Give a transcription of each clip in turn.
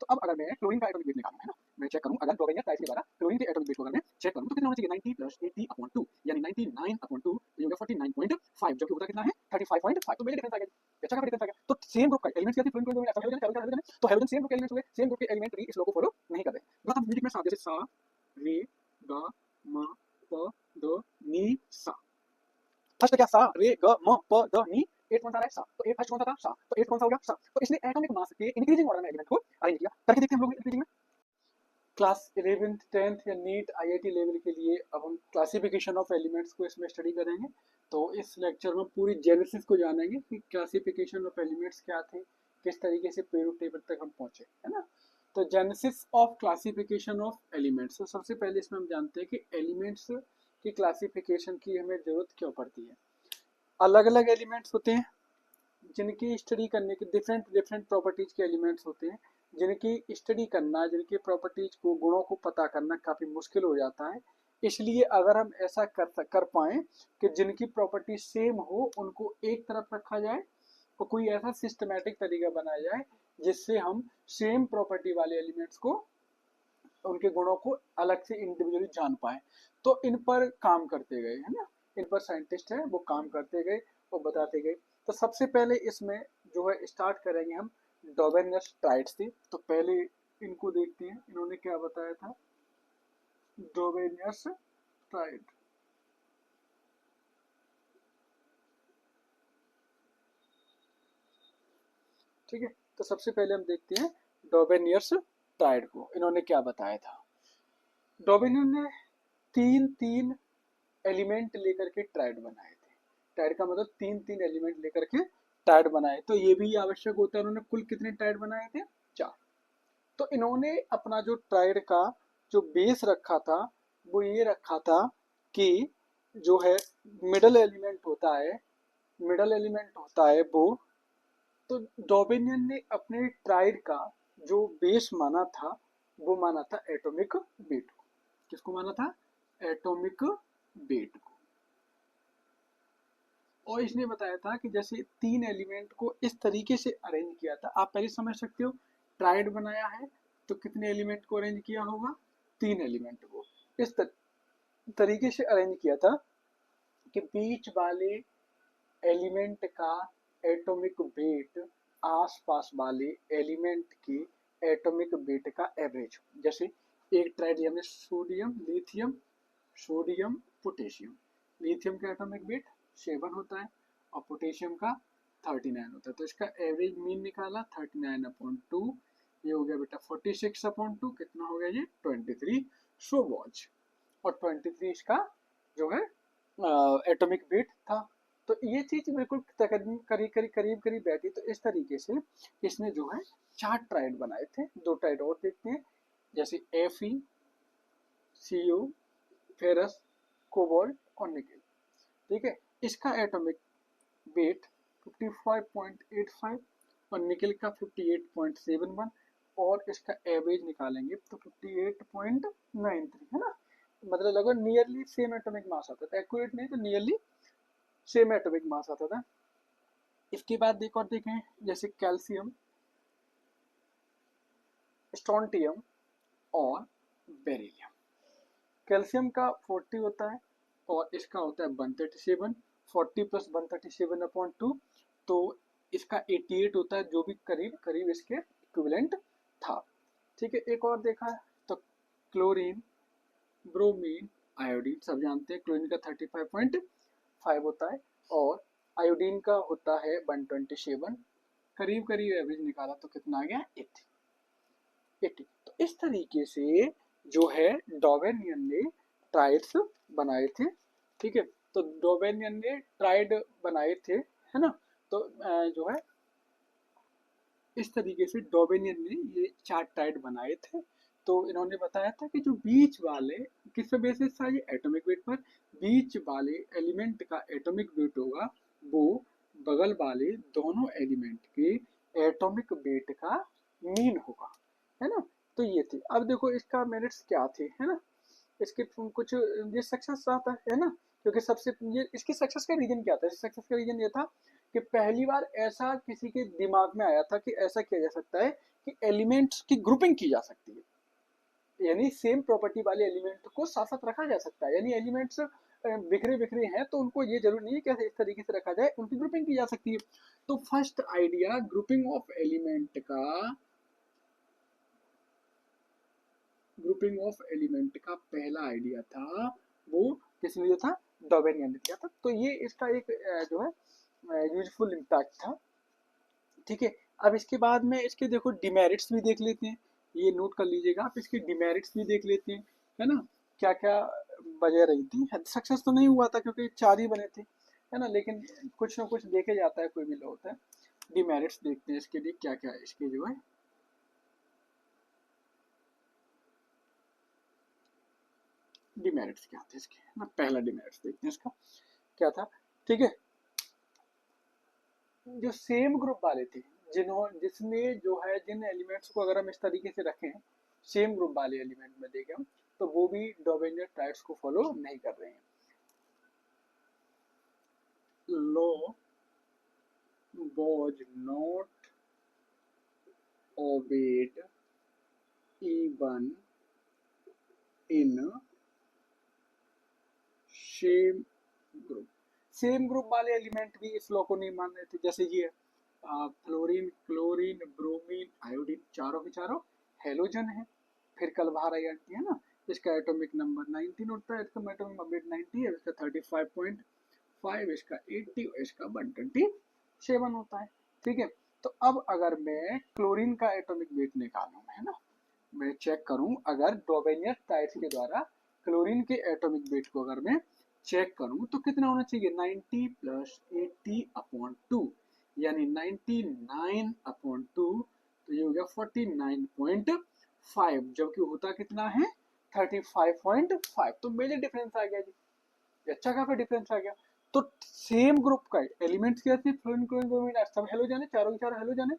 तो अब अगर मैं क्लोरीन का एटॉमिक वेट निकालूं, है ना, मैं चेक करूं, अगर डॉबेनियर टाइप के द्वारा क्लोरीन के एटॉमिक वेट को अगर मैं चेक करूं तो कितना होना चाहिए, 90 प्लस 80/2 यानी 99/2 ये हो गया 49.5, जबकि होता कितना है 35.5, तो मेजर डिफरेंस आ गया, अच्छा का डिफरेंस आ गया। तो सेम ग्रुप का एलिमेंट्स क्या थे, फ्लोरीन क्लोरीन हाइड्रोजन हाइड्रोजन, तो हाइड्रोजन सेम ग्रुप के एलिमेंट्स हुए, सेम ग्रुप के एलिमेंट भी इस लॉ को फॉलो नहीं कर रहे। मतलब म्यूजिक में सा, जैसे सा रे गा मा प द नी सा, फर्स्ट क्या सा रे ग म प द नी, एट कौन सा रहा है सा, तो एट फर्स्ट कौन सा था सा, तो एट कौन सा हो गया सा, तो इसने एटॉमिक मास के इंक्रीजिंग ऑर्डर में एलिमेंट को अरेंज किया, करके देखते हैं हम लोग इंक्रीजिंग में। क्लास 11th 10th या नीट आईआईटी लेवल के लिए अब हम क्लासिफिकेशन ऑफ एलिमेंट्स को इसमें स्टडी करेंगे। तो इस लेक्चर में पूरी जेनेसिस को जानेंगे कि क्लासिफिकेशन ऑफ एलिमेंट्स क्या थे, किस तरीके से पीरियड टेबल तक हम पहुंचे, है ना। तो genesis of classification of elements, तो सबसे पहले इसमें हम जानते हैं कि एलिमेंट्स की क्लासिफिकेशन की हमें जरूरत क्यों पड़ती है। अलग अलग एलिमेंट्स होते हैं जिनकी स्टडी करने की डिफरेंट डिफरेंट प्रॉपर्टीज के एलिमेंट्स होते हैं, जिनकी स्टडी करना, जिनकी प्रॉपर्टीज को, गुणों को पता करना काफ़ी मुश्किल हो जाता है। इसलिए अगर हम ऐसा कर पाएँ कि जिनकी प्रॉपर्टी सेम हो उनको एक तरफ रखा जाए और कोई ऐसा सिस्टमेटिक तरीका बनाया जाए जिससे हम सेम प्रॉपर्टी वाले एलिमेंट्स को, उनके गुणों को अलग से इंडिविजुअली जान पाए, तो इन पर काम करते गए, है ना। इन पर साइंटिस्ट है वो काम करते गए और बताते गए। तो सबसे पहले इसमें जो है स्टार्ट करेंगे हम डॉबेनियस ट्राइड्स से। तो पहले इनको देखते हैं, इन्होंने क्या बताया था, डॉबेनियस ट्राइड। ठीक है, तो सबसे पहले हम देखते हैं डॉबेनियस ट्राइड को, इन्होंने क्या बताया था। डॉबेनियर ने तीन तीन एलिमेंट लेकर के ट्राइड बनाए थे। ट्राइड का मतलब तीन तीन एलिमेंट लेकर के ट्राइड बनाए, तो ये भी आवश्यक होता है। उन्होंने कुल कितने ट्राइड बनाए थे, 4। तो इन्होंने अपना जो ट्राइड का जो बेस रखा था वो ये रखा था कि जो है मिडल एलिमेंट होता है, मिडल एलिमेंट होता है वो, तो डॉबिनियन ने अपने ट्राइड का जो बेस माना था वो माना था एटॉमिक वेट को। किसको माना था, एटॉमिक वेट को। और इसने बताया था कि जैसे तीन एलिमेंट को इस तरीके से अरेंज किया था, आप पहले समझ सकते हो, ट्राइड बनाया है तो कितने एलिमेंट को अरेंज किया होगा, तीन एलिमेंट को इस तरीके से अरेंज किया था कि बीच वाले एलिमेंट का एटॉमिक वेट आसपास वाले एलिमेंट के एटॉमिक वेट का एवरेज हो। जैसे एक ट्राइड हमने sodium lithium, sodium potassium, lithium का एटॉमिक वेट 7 होता है और पोटेशियम का 39 होता है, तो इसका एवरेज मीन निकाला 39/2, ये हो गया बेटा 46/2, कितना हो गया ये 23 सो वॉच, और 23 इसका जो है एटॉमिक वेट था। तो ये चीज बिल्कुल करीब करीब करीब करीब बैठी। तो इस तरीके से इसने जो है 4 ट्राइड बनाए थे। 2 ट्राइड और देखते हैं, जैसे Fe, Co, फेरस, कोबाल्ट और निकेल। ठीक है, इसका एटॉमिक वेट 55.85 और निकेल का 58.71, और इसका एवरेज निकालेंगे तो 58.93, है ना। मतलब लगभग नियरली सेम एटॉमिक मास आता था, एक्यूरेट नहीं तो नियरली सेम एटॉमिक मास आता था। इसके बाद एक और देखें, जैसे कैल्शियम, स्ट्रोंटियम और बेरिलियम। कैल्शियम का 40 होता है और इसका होता है 137, 40 प्लस 137/2, तो इसका 88 होता है, जो भी करीब करीब इसके इक्विवेलेंट था। ठीक है, एक और देखा है तो क्लोरीन, ब्रोमीन, आयोडीन, सब जानते हैं क्लोरीन का 35.5 होता है और आयोडीन का होता है 127, करीब करीब एवरेज निकाला तो कितना आ गया 80। तो इस तरीके से जो है डॉबेनियन ने ट्राइड्स बनाए थे। ठीक है, तो डॉबेनियन ने ट्राइड बनाए थे, है ना। तो जो है इस तरीके से डॉबेनियन ने ये 4 ट्राइड बनाए थे। तो इन्होंने बताया था कि जो बीच वाले, किस पे बेसिस था ये, एटॉमिक वेट पर, बीच वाले एलिमेंट का एटॉमिक वेट होगा वो बगल वाले दोनों एलिमेंट के एटॉमिक वेट का मीन होगा, है ना। तो ये थी। अब देखो इसका मेरिट्स क्या थे, है ना। इसके कुछ ये सक्सेस आता है ना, क्योंकि सबसे ये इसकी सक्सेस का रीजन क्या था, सक्सेस का रीजन ये था कि पहली बार ऐसा किसी के दिमाग में आया था कि ऐसा किया जा सकता है कि एलिमेंट्स की ग्रुपिंग की जा सकती है, यानी सेम प्रॉपर्टी वाले एलिमेंट को साथ साथ रखा जा सकता है। यानी एलिमेंट्स बिखरे बिखरे हैं तो उनको ये जरूरी नहीं है कि इस तरीके से रखा जाए, उनकी ग्रुपिंग की जा सकती है। तो first idea grouping of element का पहला आइडिया था, वो किसने दिया था? डॉबेनियन ने दिया था। तो ये इसका एक जो है यूजफुल इम्पैक्ट था। ठीक है, अब इसके बाद में इसके देखो डिमेरिट्स भी देख लेते हैं, ये नोट कर लीजिएगा आप, इसके डिमेरिट्स भी देख लेते हैं, है ना, क्या क्या वजह रही थी। सक्सेस तो नहीं हुआ था क्योंकि 4 ही बने थे, है ना, लेकिन कुछ ना कुछ देखे जाता है, कोई भी लॉ होता है। डिमेरिट्स देखते हैं इसके लिए, क्या क्या है इसके जो है डिमेरिट्स क्या थे इसके ना। पहला डिमेरिट्स देखते हैं इसका क्या था। ठीक है, जो सेम ग्रुप वाले थे, जिसमें जो है जिन एलिमेंट्स को अगर हम इस तरीके से रखें, सेम ग्रुप वाले एलिमेंट में देखें हम, तो वो भी डॉबेनियर टाइप्स को फॉलो नहीं कर रहे हैं। Law was not obeyed even in same group. Same group वाले एलिमेंट भी इस लॉ को नहीं मान रहे थे। जैसे ये फ्लोरीन, क्लोरीन, ब्रोमीन, आयोडीन, चारों के चारों हेलोजन है। फिर कल बाहर आई आती है ना, इसका एटॉमिक नंबर 19 होता है, इसका एटॉमिक नंबर 90 है, इसका 35.5, इसका 80, इसका 127 होता है। ठीक है, तो अब अगर मैं क्लोरीन का एटॉमिक वेट निकालूं, है ना, मैं चेक करूं, अगर डॉबेनियर टाइप्स के द्वारा क्लोरीन के एटॉमिक वेट को अगर मैं चेक करूं तो कितना होना चाहिए? 90 प्लस 80 अपॉन 2, यानी 99 अपॉन 2, तो ये हो गया 49.5, जबकि होता कितना है? 35.5। तो मेजर डिफरेंस आ गया जी, अच्छा खासा डिफरेंस आ गया। तो सेम ग्रुप का एलिमेंट्स क्या थे? फ्लोरीन, क्लोरीन, ब्रोमीन, सब हेलोजन है, चारों के चारों हेलोजन है।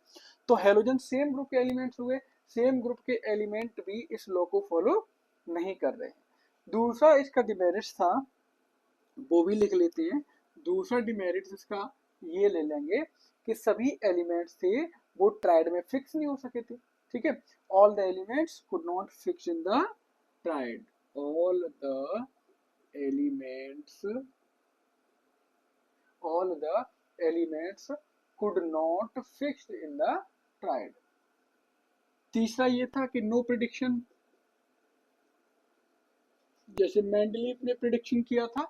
तो हेलोजन सेम ग्रुप के एलिमेंट्स हुए, सेम ग्रुप के एलिमेंट भी इस लॉ को फॉलो नहीं कर रहे हैं। दूसरा इसका डिमेरिट्स था, वो भी लिख लेते हैं। दूसरा डिमेरिट्स इसका ये ले लेंगे कि सभी एलिमेंट्स थे वो ट्राइड में फिक्स नहीं हो सके थे। ठीक है, all the elements could not fix in the tried, all the elements all the elements could not fix in the triad। तीसरा ये था कि नो प्रिडिक्शन, जैसे मेंडलीफ ने प्रिडिक्शन किया था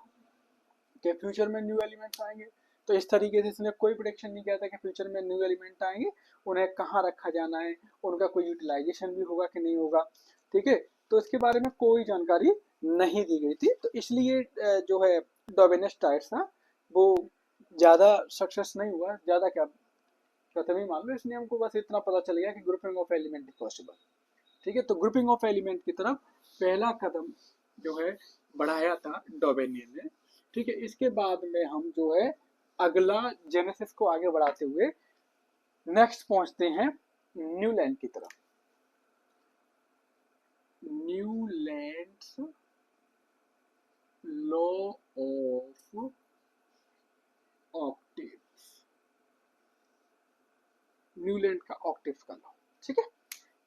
कि फ्यूचर में न्यू एलिमेंट्स आएंगे, तो इस तरीके से इसने कोई प्रिडिक्शन नहीं किया था कि फ्यूचर में न्यू एलिमेंट आएंगे, उन्हें कहाँ रखा जाना है, उनका कोई यूटिलाइजेशन भी होगा कि नहीं होगा। ठीक है, तो इसके बारे में कोई जानकारी नहीं दी गई थी, तो इसलिए जो है डॉबेनियस टाइप्स था वो ज़्यादा सक्सेस नहीं हुआ। ज़्यादा क्या, प्रथम ही मान लो, इसलिए हमको बस इतना पता चल गया कि grouping of element is possible. ठीक है, तो ग्रुपिंग ऑफ एलिमेंट की तरफ पहला कदम जो है बढ़ाया था डॉबेनियन ने। ठीक है, इसके बाद में हम जो है अगला जेनेसिस को आगे बढ़ाते हुए नेक्स्ट पहुंचते हैं न्यूलैंड की तरफ। Newlands law of octaves, Newland का ऑक्टेव्स का लॉ। ठीक है,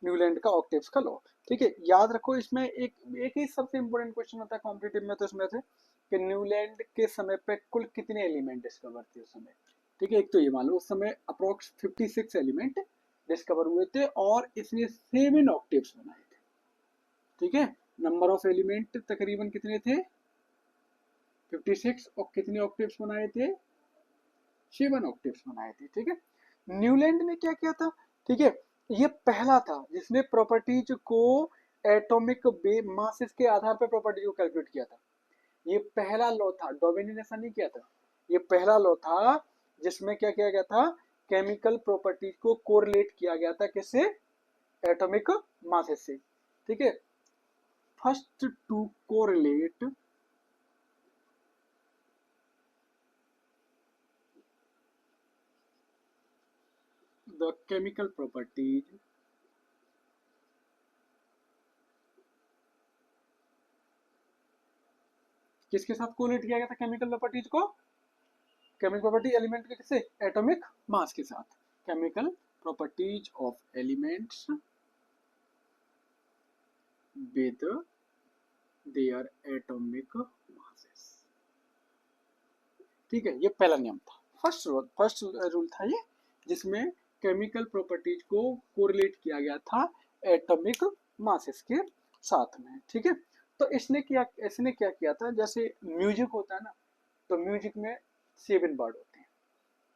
न्यूलैंड का ऑक्टेव्स का लॉ। ठीक है, याद रखो इसमें एक ही सबसे इंपॉर्टेंट क्वेश्चन होता है कॉम्पिटिटिव में, तो इसमें से कि न्यूलैंड के समय पे कुल कितने एलिमेंट डिस्कवर थे उस समय। ठीक है, एक तो ये मान लो उस समय अप्रोक्स 56 एलिमेंट डिस्कवर हुए थे और इसने 7 ऑक्टेव्स बनाए थे। ठीक है, नंबर ऑफ एलिमेंट तकरीबन कितने थे? 56, और कितने ऑक्टेव्स बनाए थे? 7 ऑक्टेव्स बनाए थे। ठीक है, न्यूलैंड ने क्या किया था? ठीक है, ये पहला था जिसने प्रॉपर्टीज को एटॉमिक मासेस के आधार पर प्रॉपर्टी को कैलकुलेट किया था। ये पहला लॉ था, डॉबेनियन ने ऐसा नहीं किया था। ये पहला लॉ था जिसमें क्या किया गया था? केमिकल प्रॉपर्टीज को कोरिलेट किया गया था, किससे? एटॉमिक मासेस से। ठीक है, first to correlate the chemical properties किसके साथ कोरिलेट किया गया था केमिकल प्रॉपर्टीज को? केमिकल प्रॉपर्टी एलिमेंट के किससे? एटॉमिक मास के साथ। Chemical properties of elements with their atomic masses। ठीक है, ये पहला नियम था, फर्स्ट रूल था ये, जिसमें केमिकल प्रॉपर्टीज को कोरिलेट किया गया था एटॉमिक मासेस के साथ में। ठीक है, तो इसने क्या किया था, जैसे म्यूजिक होता है ना, तो म्यूजिक में 7 वर्ड होते हैं,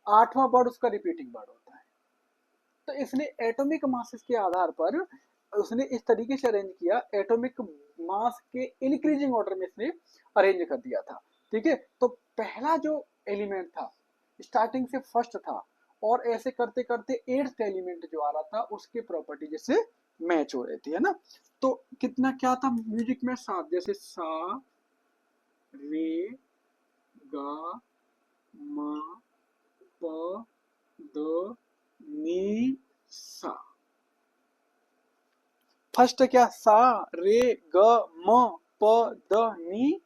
8वां वर्ड उसका रिपीटिंग वर्ड होता है। तो इसने एटॉमिक मासेस के आधार पर उसने इस तरीके से अरेंज किया, एटॉमिक मास के इंक्रीजिंग ऑर्डर में इसने अरेंज कर दिया था। ठीक है, तो पहला जो एलिमेंट था स्टार्टिंग से फर्स्ट था, और ऐसे करते करते 8th एलिमेंट जो आ रहा था उसके प्रॉपर्टी जैसे मैच हो रही थी, है ना। तो कितना क्या था म्यूजिक में, 7, जैसे सा रे गा मा प द नी सा। फर्स्ट क्या, सा रे ग म प द नी,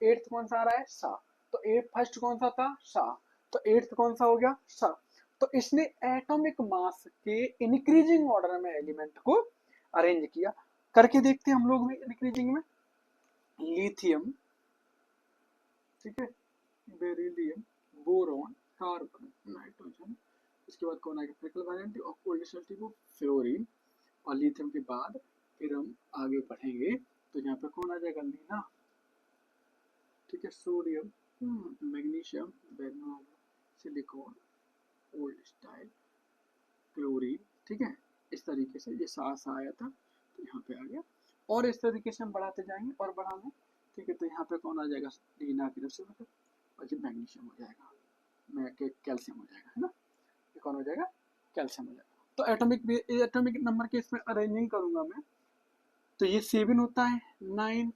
8th कौन सा आ रहा है, सा। तो फर्स्ट कौन सा था, सा, तो 8th कौन सा हो गया, सा। तो इसने एटॉमिक मास के इंक्रीजिंग ऑर्डर में एलिमेंट को अरेंज किया। करके देखते हैं हम लोग भी इंक्रीजिंग में। लिथियम, ठीक है, बेरिलियम, बोरॉन, कार्बन, नाइट्रोजन, इसके बाद कौन आएगा, फ्रिकल वैलेंटी और कोल्ड फ्लोरीन, और लिथियम के बाद फिर हम आगे बढ़ेंगे तो यहाँ पे कौन आ जाएगा, लीना, ठीक है, sodium, magnesium, beryllium, silicon, old style, chlorine. ठीक है, इस तरीके से ये सास आया था तो यहाँ पे आ गया, और इस तरीके से हम बढ़ाते जाएंगे और बढ़ाएंगे। ठीक है, तो यहाँ पे कौन आ जाएगा, लीना की तरफ से, मतलब और जो मैग्नीशियम हो जाएगा, कैल्शियम हो जाएगा, है ना, ये कौन हो जाएगा, कैल्शियम हो जाएगा। तो एटॉमिक नंबर के इसमें अरेंजिंग करूंगा मैं, तो ये 7 होता है, 9,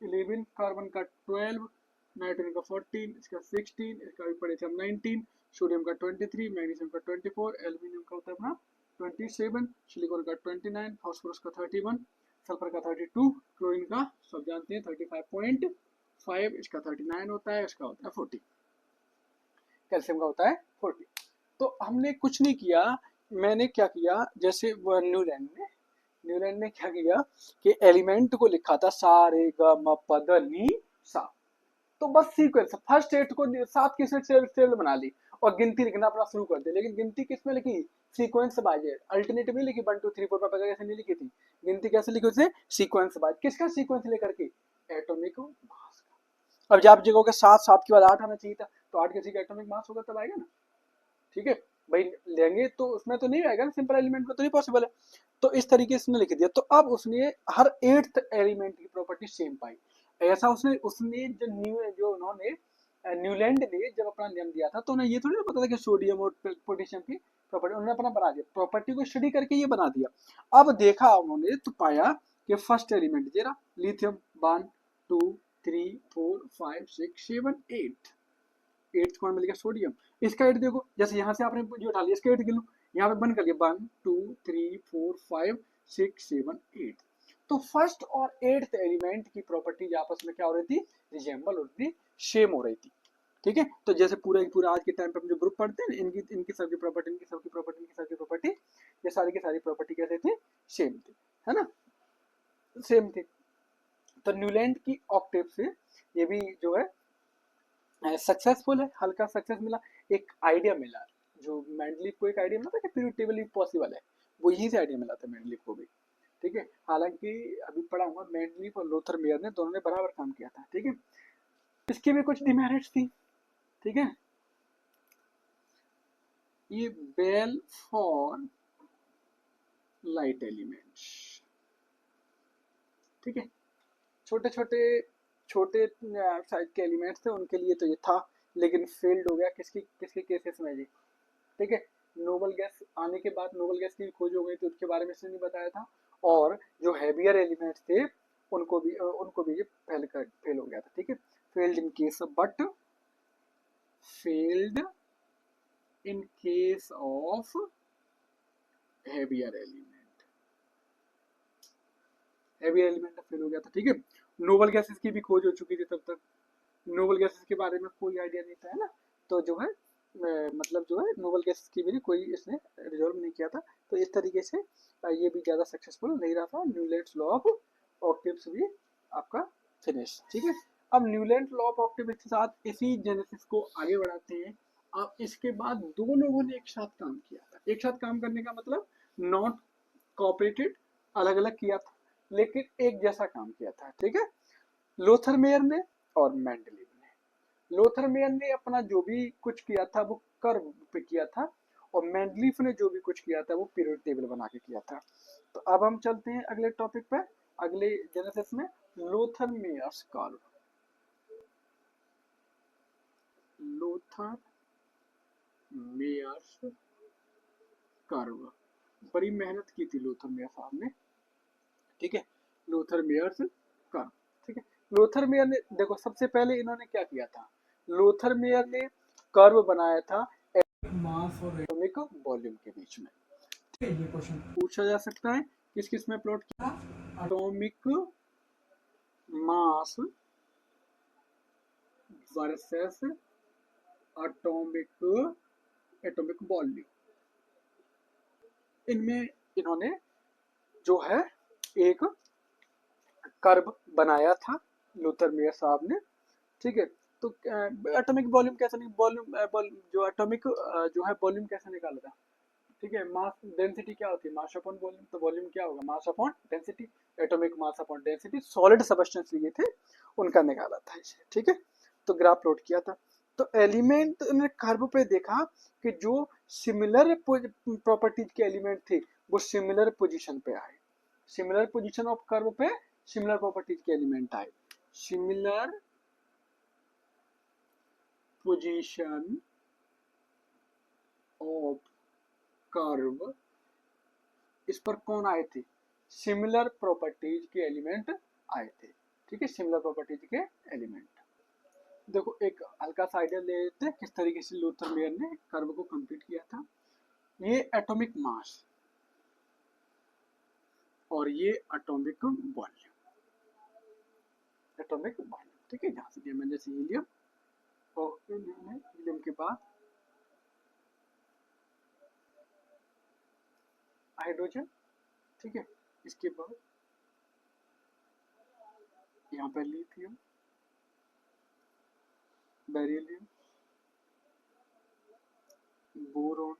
11, कार्बन का 12, नाइट्रोजन का 14, इसका 16, इसका भी पढ़े थे हम 19, सोडियम का 23, मैग्नीशियम का 24, एल्यूमिनियम का होता है अपना 27, सिलिकॉन का 29, फास्फोरस का 31, सल्फर का 32, क्लोरीन का सब जानते हैं 35.5, इसका 39 होता है, इसका होता है 40, कैल्शियम का होता है 40। तो हमने कुछ नहीं किया, मैंने क्या किया, जैसे न्यूलैंड ने क्या किया कि एलिमेंट को लिखा था सा रे ग म प द नी सा, तो बस सीक्वेंस फर्स्ट 8 को 7 की सेल बना ली और गिनती लिखना अपना शुरू कर दी। लेकिन गिनती किसमें लिखी, सीक्वेंस बाय, अल्टरनेटिव में लिखी 1 2 3 4 5 ऐसे नहीं लिखी थी, गिनती कैसे लिखी उसे, सीक्वेंस बाय। किसका सीक्वेंस लेकर के, एटॉमिक मास का। अब जब जगहों के 7 7 के बाद 8 आना चाहिए था, तो 8 किसी का एटॉमिक मास होगा तब आएगा ना। ठीक है भाई, लेंगे तो उसमें तो नहीं आएगा ना, सिंपल एलिमेंट में तो नहीं पॉसिबल है। तो इस तरीके से उसने लिख दिया। तो अब उसने हर 8th एलिमेंट की प्रॉपर्टी सेम पाई। ऐसा उसने जो उन्होंने न्यूलैंड ने जब अपना नियम दिया था तो उन्हें ये थोड़ी ना पता था कि सोडियम और पोटेशियम की प्रॉपर्टी, उन्होंने अपना बना दिया, प्रॉपर्टी को स्टडी करके ये बना दिया। अब देखा उन्होंने तो पाया कि फर्स्ट एलिमेंट जरा लिथियम 1 2 3 4 5 6 7 8, 8th कौन मिल गया, सोडियम। इसका 8 देखो, जैसे यहाँ से आपने जो उठा लिया इसका 8 गिनो, यहाँ पे बंद कर लिया 1 2 3 4 5 6 7 8। तो फर्स्ट और 8th एलिमेंट की प्रॉपर्टीज आपस में क्या हो रही थी, रिजेंबल हो रही थी, सेम हो रही थी। ठीक है, तो जैसे पूरा आज के टाइम पे हम जो ग्रुप पढ़ते हैं, इनकी सबकी प्रॉपर्टी, इनकी सबकी प्रॉपर्टी, इनकी सबकी प्रॉपर्टी, ये सारी की सारी प्रॉपर्टी कैसे थी, सेम थी, है ना, सेम थी। तो न्यूलैंड की ऑक्टेव से ये भी जो है सक्सेसफुल है, हल्का सक्सेस मिला, एक आइडिया मिला, जो मेंडलीफ को एक आइडिया मिला था कि पीरियड टेबल पॉसिबल है, वो यही से आइडिया मिला था मेंडलीफ को भी। ठीक है, हालांकि अभी पढ़ा हुआ मेंडलीफ और लोथर मेयर ने दोनों ने बराबर काम किया था। ठीक है, इसकी भी कुछ डिमेरिट्स थी। ठीक है, ये बेल फॉर लाइट एलिमेंट्स, ठीक है, छोटे साइज के एलिमेंट्स थे उनके लिए तो ये था, लेकिन फेल्ड हो गया किसकी किसके केसेस में जी। ठीक है, नोबल गैस आने के बाद नोबल गैस की खोज हो गई तो उसके बारे में इसने नहीं बताया था, और जो हैवियर एलिमेंट्स थे उनको भी ये फेल हो गया था। ठीक है, failed in case but failed in case of heavier element, heavier element fail हो गया था। ठीक है, नोबल गैसेस की भी खोज हो चुकी थी तब तक, नोबल गैसेस के बारे में कोई आइडिया नहीं था, है ना। तो जो है मतलब जो है नोबल गैसेस की भी कोई इसने रिजॉल्व नहीं किया था। तो इस तरीके से ये भी ज़्यादा सक्सेसफुल नहीं रहा था। न्यूलैंड्स लॉ ऑफ ऑक्टेव्स भी आपका फिनिश। ठीक है, अब न्यूलैंड लॉ ऑफ ऑक्टेव्स के साथ इसी जेनेसिस को आगे बढ़ाते हैं। अब इसके बाद दो लोगों ने एक साथ काम किया था। एक साथ काम करने का मतलब नॉट कोऑपरेटेड, अलग अलग किया था लेकिन एक जैसा काम किया था। ठीक है, लोथर मेयर ने और मेंडलीव ने। लोथर मेयर ने अपना जो भी कुछ किया था वो कर्व पे किया था और मेंडलीफ ने जो भी कुछ किया था वो पीरियड टेबल बना के किया था। तो अब हम चलते हैं अगले टॉपिक पे, अगले जेनेसिस में, Lothar Meyers curve. Lothar Meyers curve, बड़ी मेहनत की थी लोथर मेयर साहब ने। ठीक है, लोथर मेयर्स कर्व। ठीक है, लोथर मेयर ने देखो सबसे पहले इन्होंने क्या किया था, लोथर मेयर ने कर्व बनाया था मास और एटॉमिक वॉल्यूम के बीच में। ये क्वेश्चन पूछा जा सकता है, किस किस में प्लॉट किया, atomic mass versus atomic atomic volume. इनमें इन्होंने जो है एक कर्व बनाया था लूथर मेयर साहब ने। ठीक है, तो एटॉमिक वॉल्यूम कैसे वॉल्यूम जो एटॉमिक जो है वॉल्यूम कैसे निकाला था। ठीक है, मास डेंसिटी क्या होती है, मास अपॉन वॉल्यूम, तो वॉल्यूम क्या होगा, mass upon density. Atomic mass upon density, solid substance लिए थे उनका निकाला था इसे। ठीक है, तो ग्राफ प्लॉट किया था। तो एलिमेंट ने कर्व पे देखा कि जो सिमिलर प्रॉपर्टीज के एलिमेंट थे वो सिमिलर पोजीशन पे आए। सिमिलर पोजीशन ऑफ कर्व पे सिमिलर प्रॉपर्टीज के एलिमेंट आए। सिमिलर पोजीशन ऑफ कर्व, इस पर कौन आए थे, सिमिलर प्रॉपर्टीज के एलिमेंट आए थे। ठीक है, सिमिलर प्रॉपर्टीज के एलिमेंट। देखो एक हल्का सा आइडिया ले लेते हैं किस तरीके से लूथर मेयर ने कर्व को कंप्लीट किया था। ये एटॉमिक मास और ये एटॉमिक वॉल्यूम, एटॉमिक वॉल्यूम। ठीक है, जहां से दिया मैंने जैसे हीलियम और हीलियम के बाद हाइड्रोजन। ठीक है, इसके बाद यहाँ पर lithium, beryllium, boron,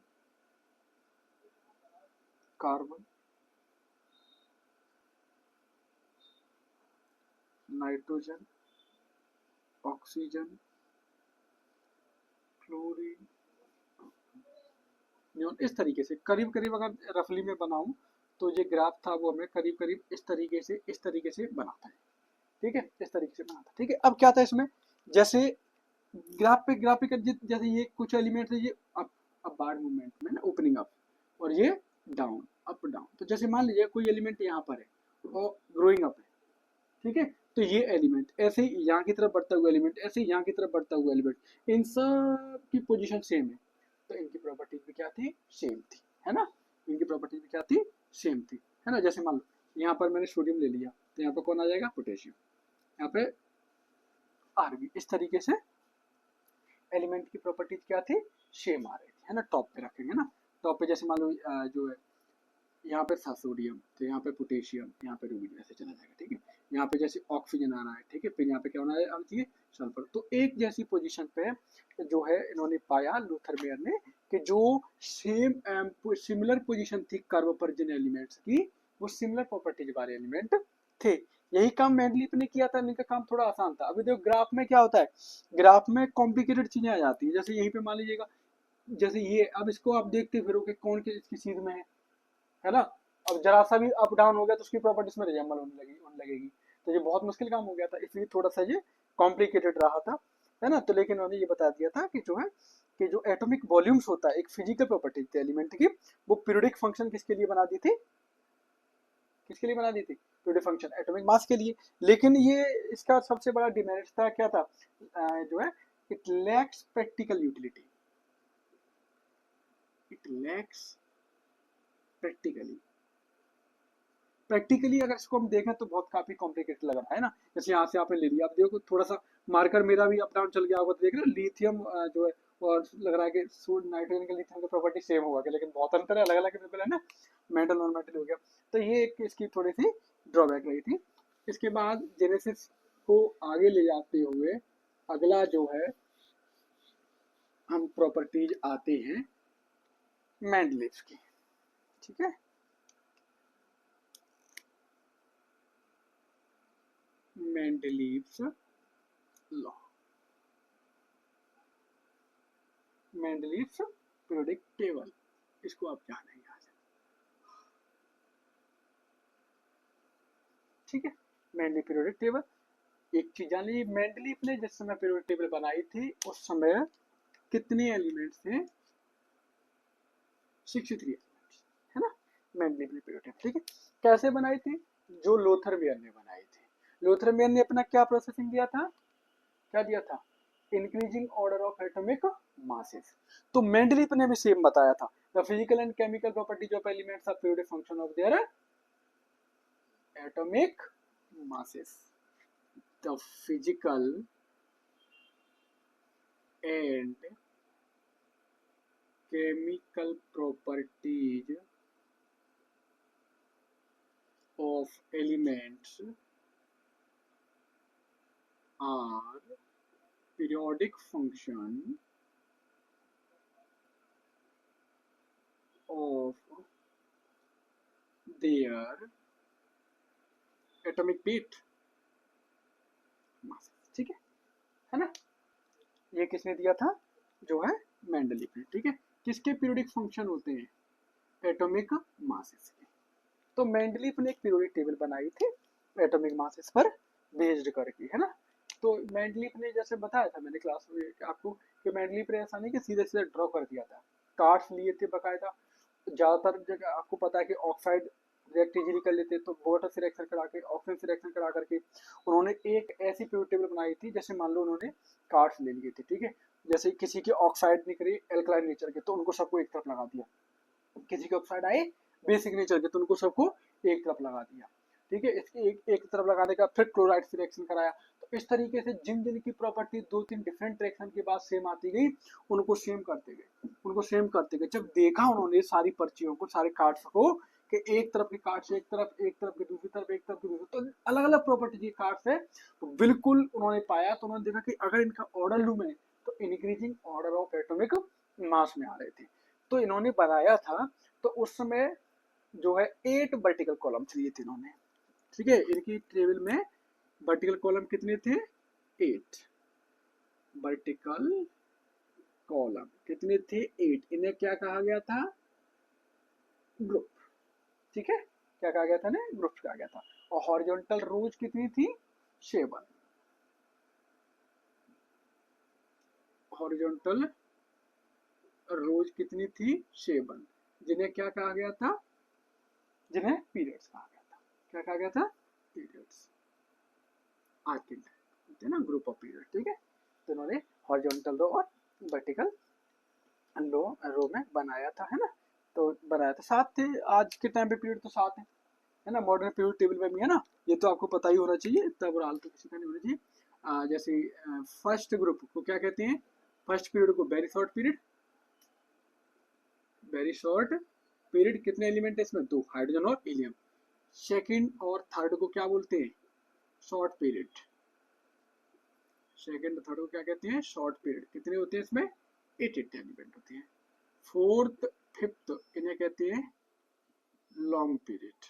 carbon, nitrogen, oxygen, chlorine, neon. इस तरीके से करीब करीब अगर रफली में बनाऊं तो ये ग्राफ था वो हमें करीब करीब इस तरीके से बनाता है। ठीक है, इस तरीके से बनाता है। ठीक है, अब क्या था इसमें, जैसे ग्राफ पे ग्राफिक जैसे ये कुछ एलिमेंट है, ये अप बार मूवमेंट में ना, ओपनिंग अप, और ये डाउन, अप डाउन। तो जैसे मान लीजिए कोई एलिमेंट यहाँ पर है और ग्रोइंग अप है। ठीक है, तो ये एलिमेंट ऐसे ही यहाँ की तरफ बढ़ता हुआ एलिमेंट, ऐसे ही यहाँ की तरफ बढ़ता हुआ एलिमेंट, इन सब की पोजीशन सेम है, तो इनकी प्रॉपर्टीज भी क्या थी, सेम थी, है ना। इनकी प्रॉपर्टीज भी क्या थी, सेम थी, है ना। जैसे मान लो यहाँ पर मैंने सोडियम ले लिया तो यहाँ पर कौन आ जाएगा, पोटेशियम, यहाँ पे आरबी। इस तरीके से एलिमेंट की प्रॉपर्टीज क्या थी, सेम आ रही थी, है ना। टॉप पे रखेंगे ना, टॉप पे जैसे मान लो जो है यहाँ पे था सोडियम, तो यहाँ पे पोटेशियम, यहाँ पे रूबिडियम, ऐसे चला जाएगा। ठीक है, यहाँ पे जैसे ऑक्सीजन आ रहा है, ठीक है, फिर यहाँ पे क्या होना चाहिए, सल्फर। तो एक जैसी पोजीशन पे जो है इन्होंने पाया लूथर मेयर ने कि जो सिमिलर पोजीशन थी कर्व पर जिन एलिमेंट्स की, वो सिमिलर प्रॉपर्टीज वाले एलिमेंट थे। यही काम मेंडलीफ ने किया था, इनका काम थोड़ा आसान था। अभी देखो ग्राफ में क्या होता है, ग्राफ में कॉम्प्लिकेटेड चीजें आ जाती है। जैसे यहीं पे मान लीजिएगा, जैसे ये, अब इसको आप देखते फिर कि कौन किस चीज में है ना। अब जरा सा भी अप डाउन हो गया तो उसकी प्रॉपर्टीज में रिजेंबल होने लगेगी। तो ये बहुत मुश्किल काम हो गया था, इसलिए थोड़ा सा ये कॉम्प्लिकेटेड रहा था, है ना। तो लेकिन उन्होंने ये बता दिया था कि जो है कि जो एटॉमिक वॉल्यूम्स होता है, एक फिजिकल प्रॉपर्टी थी एलिमेंट की, वो पीरियोडिक फंक्शन किसके लिए बना दी थी, किसके लिए बना दी थी, पीरियोडिक फंक्शन एटॉमिक मास के लिए। लेकिन ये इसका सबसे बड़ा डिमेरिट था, क्या था, जो है it lacks practical utility, it lacks practically. Practically अगर इसको हम देखें तो बहुत काफी कॉम्प्लिकेटेड लग रहा है ना। जैसे यहाँ से आपने ले लिया, आप देखो थोड़ा सा मार्कर मेरा भी अप डाउन चल गया होगा, तो देख रहे हो लिथियम जो है और लग रहा है कि नाइट्रोजन के लिथियम की प्रॉपर्टी सेम होगा कि, लेकिन बहुत अंतर है, अलग अलग बिल्कुल है ना, मेटल नॉन मेटल हो गया। तो ये एक इसकी थोड़ी सी ड्रॉबैक रही थी। इसके बाद जेनेसिस को आगे ले जाते हुए अगला जो है हम प्रॉपर्टीज आते हैं मेंडलीव्स की, ठीक है। Mendeleev's law, Mendeleev's periodic table, इसको आप जानेंगे आज, ठीक है। मेंडली पीरियोडिक टेबल, एक चीज जान लीजिए, मेंडलीव ने जिस समय पीरियोडिक टेबल बनाई थी उस समय कितने एलिमेंट्स थे, 63 एलिमेंट्स, है ना। मेंडलीव ने पीरियोडिक टेबल, ठीक है, कैसे बनाई थी, जो लोथरबियर ने बनाई थी। लोथरबियर ने अपना क्या प्रोसेसिंग दिया था, क्या दिया था, increasing order of atomic masses. तो मेंडलीव ने भी सेम बताया था, the physical and chemical properties of elements are periodic function of their atomic masses. The physical and chemical properties of elements are periodic function of their atomic weight mass, ठीक है ना। ये किसने दिया था, जो है मेंडलीव ने, ठीक है। किसके पीरियोडिक फंक्शन होते हैं, एटॉमिक मासेस के। तो मेंडलीव ने एक पीरियोडिक टेबल बनाई थी एटॉमिक मासेस पर बेस्ड करके, है ना। तो मेंडलीव ने जैसे बताया था मैंने क्लास में आपको कि मेंडलीव ने ऐसा नहीं कि सीधे सीधे ड्रॉ कर दिया था, कार्ड्स लिए थे बकायदा। ज्यादातर जगह आपको पता है कि ऑक्साइड रिएक्ट इजीली कर लेते, तो वाटर से रिएक्शन करा के, ऑक्सीजन से रिएक्शन करा करके उन्होंने एक ऐसी पीरियोडिक टेबल बनाई थी, जैसे मान लो उन्होंने कार्ड्स ले लिए थे, ठीक है। जैसे किसी के ऑक्साइड निकले एल्कलाइन नेचर के, तो उनको सबको एक तरफ लगा दिया, किसी के ऑक्साइड आए बेसिक नेचर के, तो उनको सबको एक तरफ लगा दिया, ठीक है। इसके एक तरफ लगाने का फिर क्लोराइड से रिएक्शन कराया। तो इस तरीके से जिन जिन की प्रॉपर्टी दो तीन डिफरेंट रिएक्शन के बाद सेम आती गई, उनको सेम करते गए, उनको सेम करते गए। जब देखा उन्होंने सारी पर्चियों को, सारे कार्ड्स को, कि एक तरफ के कार्ड से एक तरफ, एक तरफ के दूसरी तरफ, एक तरफ के दूसरी, तो अलग अलग प्रॉपर्टी के कार्ड्स है, तो बिल्कुल उन्होंने पाया, तो उन्होंने देखा कि अगर इनका ऑर्डर लूं मैं, तो increasing order of atomic mass में आ रहे थे। तो इन्होंने बनाया था, तो उस समय जो है 8 वर्टिकल कॉलम्स लिए थे इन्होंने, ठीक है। इनकी टेबल में वर्टिकल कॉलम कितने थे, 8 वर्टिकल कॉलम कितने थे, 8। इन्हें क्या कहा गया था, ग्रुप, ठीक है। क्या कहा गया था ना, ग्रुप कहा गया था। और हॉरिजॉन्टल रोज कितनी थी, 7। हॉरिजॉन्टल रोज कितनी थी, 7, जिन्हें क्या कहा गया था, जिन्हें पीरियड्स कहा गया था। क्या कहा गया था, पीरियड्स, आर्किड होते हैं ना, ग्रुप ऑफ पीरियड, ठीक है। तो उन्होंने हॉरिजॉन्टल रो और वर्टिकल रो में बनाया था, है ना। तो बनाया था, 7 थे। आज के टाइम पे पीरियड तो 7 है ना, मॉडर्न पीरियड टेबल में भी है ना, ये तो आपको पता ही होना चाहिए, इतना बुरा हाल तो किसी का नहीं होना चाहिए। जैसे फर्स्ट ग्रुप को क्या कहते हैं, फर्स्ट पीरियड को very short period, very short period. कितने एलिमेंट है इसमें, 2, हाइड्रोजन और हीलियम। सेकंड और थर्ड को क्या बोलते हैं, शॉर्ट पीरियड। सेकंड और थर्ड को क्या कहते हैं, शॉर्ट पीरियड। कितने होते हैं इसमें, 8 एलिमेंट होते हैं। फोर्थ फिफ्थ इन्हें कहते हैं लॉन्ग पीरियड,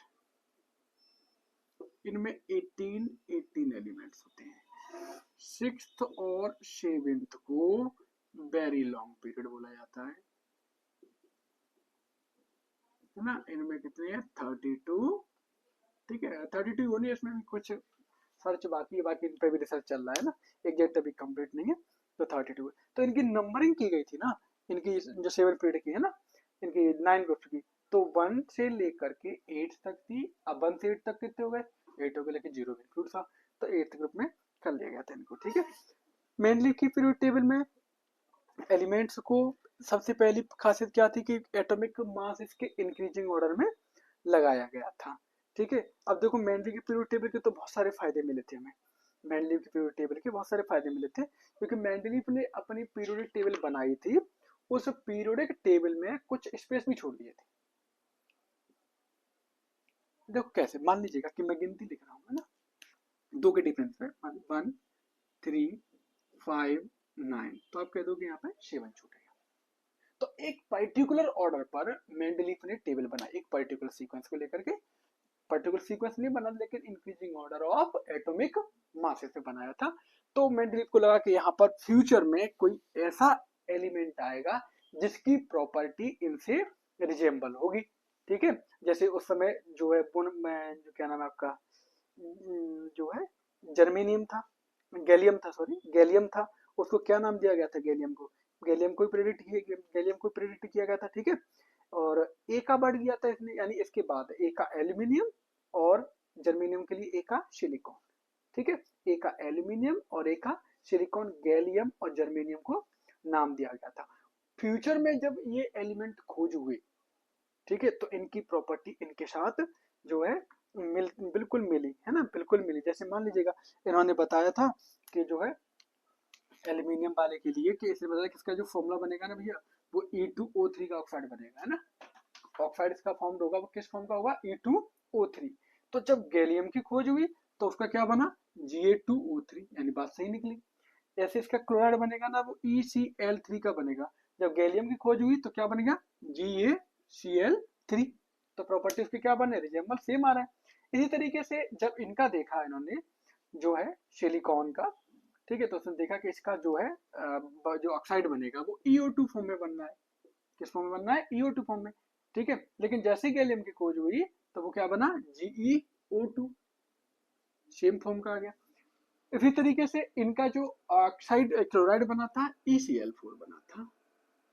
इनमें 18 एलिमेंट्स होते हैं। सिक्स्थ और सेवेंथ को वेरी लॉन्ग पीरियड बोला जाता है ना। इनमें कितने हैं, 32, ठीक है। 32 होनी है, इसमें भी कुछ सर्च बाकी है, बाकी इन पे भी रिसर्च चल रहा है ना, एग्जैक्ट अभी कंप्लीट नहीं है। तो 32, तो इनकी नंबरिंग की गई थी ना, इनकी जो 7 पीरियड की है ना, इनकी 9 ग्रुप्स की, तो 1 से लेकर के 8 तक थी। अब 1 से 8 तक कितने हो गए, 8 हो गए, लेकिन 0 भी इंक्लूड था, तो 8th ग्रुप में कर लिया गया था इनको, ठीक है। मेनली की पीरियड टेबल में एलिमेंट्स को सबसे पहली खासियत क्या थी कि एटॉमिक मास इसके इंक्रीजिंग ऑर्डर में लगाया गया था, ठीक है। अब देखो मेनली की पीरियड टेबल के तो बहुत सारे फायदे मिले थे हमें, मेंडलीव की पीरियोडिक टेबल के बहुत सारे फायदे मिले थे, क्योंकि मेंडलीव ने अपनी पीरियोडिक टेबल बनाई थी, उस पीरियोडिक टेबल में कुछ स्पेस भी छोड़ दिए थे। देखो कैसे, मान लीजिएगा कि मैं गिनती लिख रहा हूँ, है ना, दो के डिफरेंस पे, 1 3 5 9, तो आप कह दोगे यहाँ पे 7 छूटेगा। तो एक पर्टिकुलर ऑर्डर पर मेंडलीव ने टेबल बनाई, एक पर्टिकुलर सीक्वेंस को लेकर के, पर्टिकुलर सीक्वेंस नहीं बना लेकिन increasing order of atomic masses पे बनाया था। तो मेंडलीव को लगा कि यहाँ पर फ्यूचर में कोई ऐसा एलिमेंट आएगा जिसकी प्रॉपर्टी इनसे रिजेंबल होगी, ठीक है। जैसे उस समय जो है जो क्या नाम है आपका, जो है जर्मेनियम था, गैलियम था, सॉरी गैलियम था, उसको क्या नाम दिया गया था, गैलियम को, गैलियम को प्रेडिक्ट किया, गैलियम को प्रेडिक्ट किया गया था, ठीक है। और ए का बढ़ गया था इसने, यानी इसके बाद ए का एल्यूमिनियम और जर्मेनियम के लिए ए का सिलिकॉन, ठीक है। ए का एल्यूमिनियम और ए का सिलिकॉन, गैलियम और जर्मेनियम को नाम दिया गया था। फ्यूचर में जब ये एलिमेंट खोज हुए, ठीक है, तो इनकी प्रॉपर्टी इनके साथ जो है बिल्कुल मिली, है ना, बिल्कुल मिली। जैसे मान लीजिएगा इन्होंने बताया था कि जो है एल्यूमिनियम वाले के लिए, कि इसने बताया कि इसका जो फॉर्मूला बनेगा ना भैया, वो E2O3 का ऑक्साइड बनेगा, है ना। ऑक्साइड इसका फॉर्म होगा, वो किस फॉर्म का होगा, E2O3। तो जब गैलियम की खोज हुई तो उसका क्या बना, Ga2O3, यानी बात सही निकली। ऐसे इसका क्लोराइड बनेगा ना, वो ECl3 का बनेगा। जब गैलियम की खोज हुई तो क्या बनेगा, GaCl3। तो प्रॉपर्टी उसकी क्या बने, रिजेंबल सेम आ रहा है। इसी तरीके से जब इनका देखा इन्होंने जो है सिलिकॉन का, ठीक है, तो उसने देखा कि इसका जो है जो ऑक्साइड बनेगा वो EO2 फॉर्म में बनना है। किस फॉर्म में बनना है, EO2 फॉर्म में, ठीक है। लेकिन जैसे ही गैलियम की खोज हुई तो वो क्या बना, GeO2, सेम फॉर्म का आ गया। इसी तरीके से इनका जो ऑक्साइड क्लोराइड बना था, ECl4 बना था,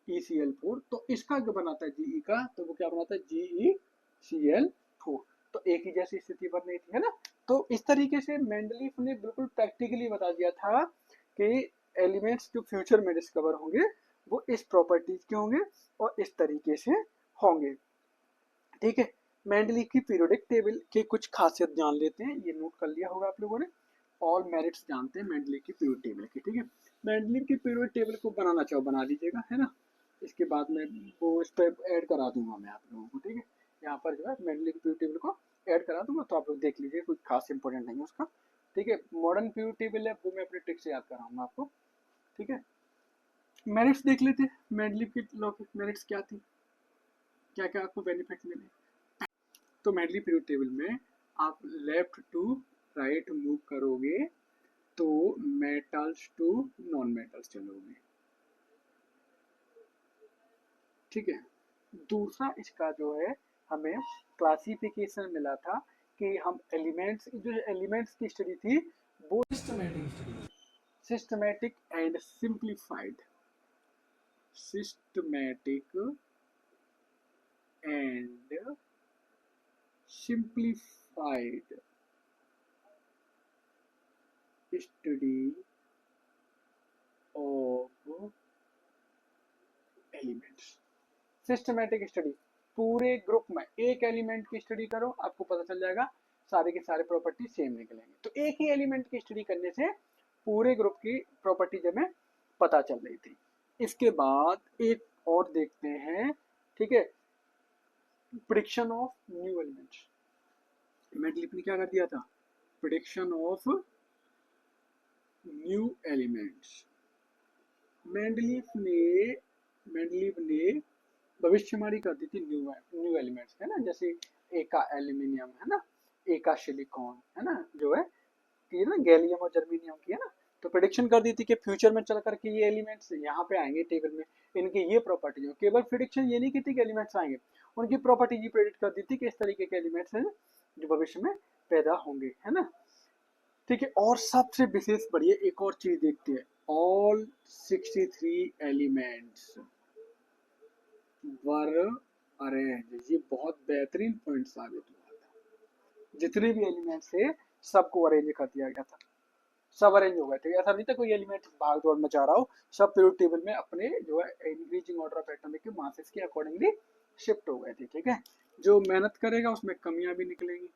ECl4। तो इसका जो बना था Ge का, तो वो क्या बना था, GeCl4। तो एक ही जैसी स्थिति बन रही थी, है ना। तो इस तरीके से मेंडलीफ ने बिल्कुल प्रैक्टिकली बता दिया था कि एलिमेंट्स जो फ्यूचर में डिस्कवर होंगे वो इस प्रॉपर्टीज के होंगे और इस तरीके से होंगे, ठीक है। मेंडलीफ की पीरियोडिक टेबल की कुछ खासियत जान लेते हैं, ये नोट कर लिया होगा आप लोगों ने। ऑल मेरिट्स जानते हैं मेंडलीफ की पीरियोडिक टेबल की, ठीक है। मेंडलीफ की पीरियोडिक टेबल को बनाना चाहो बना लीजिएगा, है ना। इसके बाद में वो इस पर ऐड करा दूंगा मैं आप लोगों को, ठीक है। यहाँ पर जो है मेंडलीफ की पीरियोडिक टेबल को ऐड करा दूंगा, तो आप लोग देख लीजिए, कुछ खास इंपॉर्टेंट नहीं है उसका, ठीक है। मॉडर्न पीरियोडिक टेबल है वो मैं अपने ट्रिक से याद कराऊंगा आपको, ठीक है। मेरिट्स देख लेते हैं, मेंडलीफ की लॉ की मेरिट्स क्या थी, क्या क्या आपको बेनिफिट मिले। तो मेडली पीरियड टेबल में आप लेफ्ट टू राइट मूव करोगे तो मेटल्स टू नॉन मेटल्स चलोगे, ठीक है। दूसरा इसका जो है हमें क्लासिफिकेशन मिला था कि हम एलिमेंट्स, जो एलिमेंट्स की स्टडी थी वो systematic and simplified, systematic and simplified study of elements. Systematic study, पूरे ग्रुप में एक एलिमेंट की स्टडी करो, आपको पता चल जाएगा सारे के सारे प्रॉपर्टी सेम निकलेंगे। तो एक ही एलिमेंट की स्टडी करने से पूरे ग्रुप की प्रॉपर्टी हमें पता चल रही थी। इसके बाद एक और देखते हैं, ठीक है, prediction of new elements. Mendeleev ने क्या कर दिया था, prediction of new elements. Mendeleev ने भविष्यवाणी कर दी थी न्यू एलिमेंट्स, है ना। जैसे ए का एल्यूमिनियम, है ना, ए का सिलिकॉन, है ना, जो है कि ना गैलियम और जर्मेनियम की, है ना। तो प्रिडिक्शन कर दी थी कि फ्यूचर में चल करके ये एलिमेंट्स यहाँ पे आएंगे टेबल में, इनकी ये प्रॉपर्टी हो। केवल प्रिडिक्शन ये नहीं की थी कि एलिमेंट्स आएंगे, उनकी प्रॉपर्टी ये प्रेडिक्ट कर दी थी कि इस तरीके के एलिमेंट्स हैं जो भविष्य में पैदा होंगे, है ना, ठीक है। और सबसे विशेष बढ़िया एक और चीज देखते हैं, ऑल 63 एलिमेंट्स वर अरेंज। ये बहुत बेहतरीन पॉइंट साबित हुआ था, जितने भी एलिमेंट्स थे सबको अरेंज कर दिया गया था, सब अरेंज हो गए थे। ऐसा नहीं था कोई एलिमेंट भाग दौड़ में जा रहा हो, सब पीरियोडिक टेबल में अपने जो है इंक्रीजिंग ऑर्डर ऑफ एटॉमिक के मासेस के अकॉर्डिंगली शिफ्ट हो गए थे, ठीक है। जो मेहनत करेगा उसमें कमियां भी निकलेंगी,